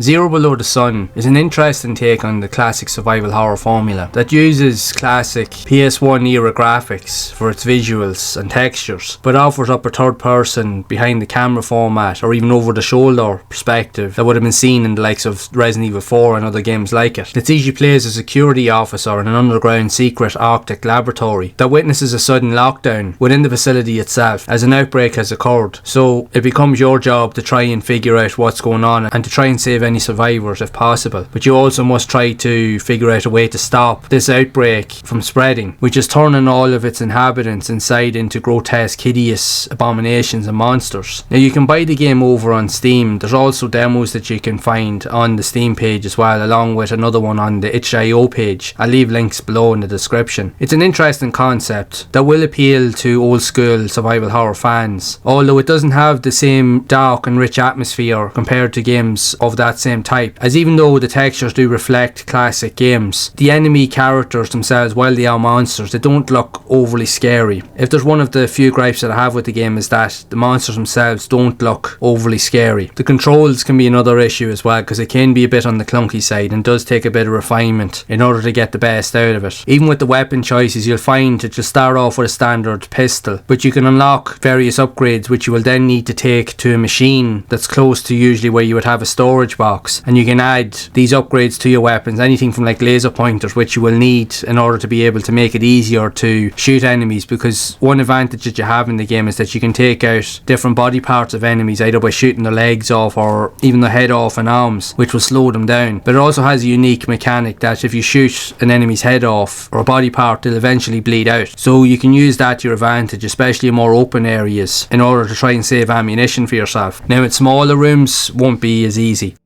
Zero Below the Sun is an interesting take on the classic survival horror formula that uses classic PS1 era graphics for its visuals and textures, but offers up a third person behind the camera format or even over the shoulder perspective that would have been seen in the likes of Resident Evil 4 and other games like it. It sees you play as a security officer in an underground secret Arctic laboratory that witnesses a sudden lockdown within the facility itself as an outbreak has occurred. So it becomes your job to try and figure out what's going on and to try and save any survivors if possible. But you also must try to figure out a way to stop this outbreak from spreading, which is turning all of its inhabitants inside into grotesque, hideous abominations and monsters. Now you can buy the game over on Steam. There's also demos that you can find on the Steam page as well, along with another one on the itch.io page. I'll leave links below in the description. It's an interesting concept that will appeal to old school survival horror fans, although it doesn't have the same dark and rich atmosphere compared to games of that same type, as even though the textures do reflect classic games, the enemy characters themselves, while they are monsters, they don't look overly scary. If there's one of the few gripes that I have with the game is that the monsters themselves don't look overly scary. The controls can be another issue as well, because it can be a bit on the clunky side and does take a bit of refinement in order to get the best out of it. Even with the weapon choices, you'll find that you'll start off with a standard pistol, but you can unlock various upgrades which you will then need to take to a machine that's close to usually where you would have a storage box, and you can add these upgrades to your weapons, anything from like laser pointers, which you will need in order to be able to make it easier to shoot enemies, because one advantage that you have in the game is that you can take out different body parts of enemies either by shooting their legs off or even their head off and arms, which will slow them down. But it also has a unique mechanic that if you shoot an enemy's head off or a body part, they'll eventually bleed out, so you can use that to your advantage, especially in more open areas, in order to try and save ammunition for yourself. Now in smaller rooms won't be as easy.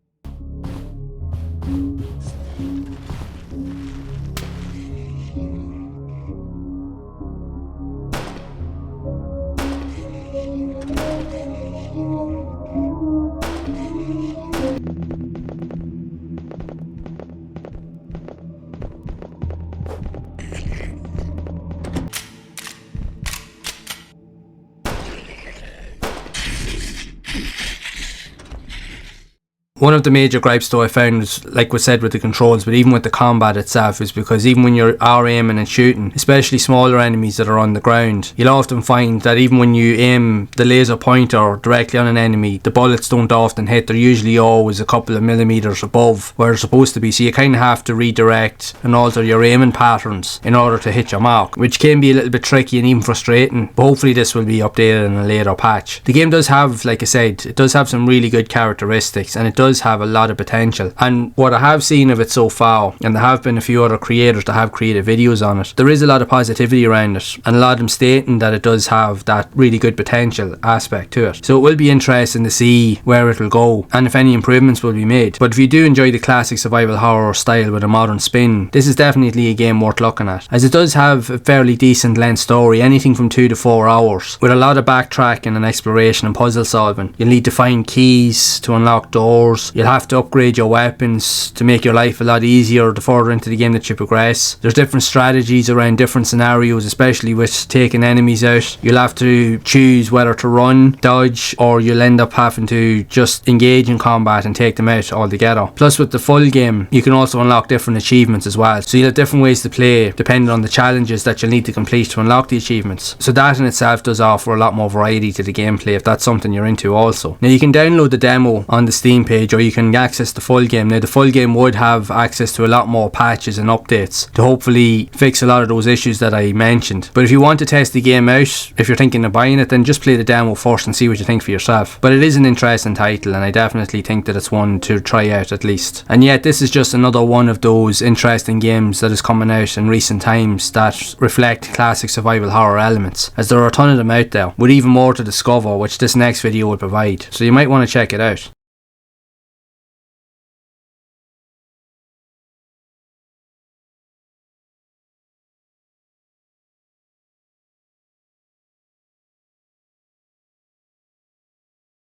One of the major gripes though I found was, like was said, with the controls, but even with the combat itself, is because even when you are aiming and shooting, especially smaller enemies that are on the ground, you'll often find that even when you aim the laser pointer directly on an enemy, the bullets don't often hit. They're usually always a couple of millimeters above where they're supposed to be, so you kind of have to redirect and alter your aiming patterns in order to hit your mark, which can be a little bit tricky and even frustrating, but hopefully this will be updated in a later patch. The game does have, like I said, it does have some really good characteristics, and it does have a lot of potential. And what I have seen of it so far, and there have been a few other creators that have created videos on it, there is a lot of positivity around it, and a lot of them stating that it does have that really good potential aspect to it. So it will be interesting to see where it will go and if any improvements will be made. But if you do enjoy the classic survival horror style with a modern spin, this is definitely a game worth looking at, as it does have a fairly decent length story, anything from 2 to 4 hours, with a lot of backtracking and exploration and puzzle solving. You'll need to find keys to unlock doors. You'll have to upgrade your weapons to make your life a lot easier the further into the game that you progress. There's different strategies around different scenarios, especially with taking enemies out. You'll have to choose whether to run, dodge, or you'll end up having to just engage in combat and take them out altogether. Plus with the full game, you can also unlock different achievements as well. So you'll have different ways to play depending on the challenges that you'll need to complete to unlock the achievements. So that in itself does offer a lot more variety to the gameplay if that's something you're into also. Now you can download the demo on the Steam page, or you can access the full game. Now the full game would have access to a lot more patches and updates to hopefully fix a lot of those issues that I mentioned. But if you want to test the game out, if you're thinking of buying it, then just play the demo first and see what you think for yourself. But it is an interesting title, and I definitely think that it's one to try out at least. And yet this is just another one of those interesting games that is coming out in recent times that reflect classic survival horror elements, as there are a ton of them out there with even more to discover, which this next video will provide. So you might want to check it out.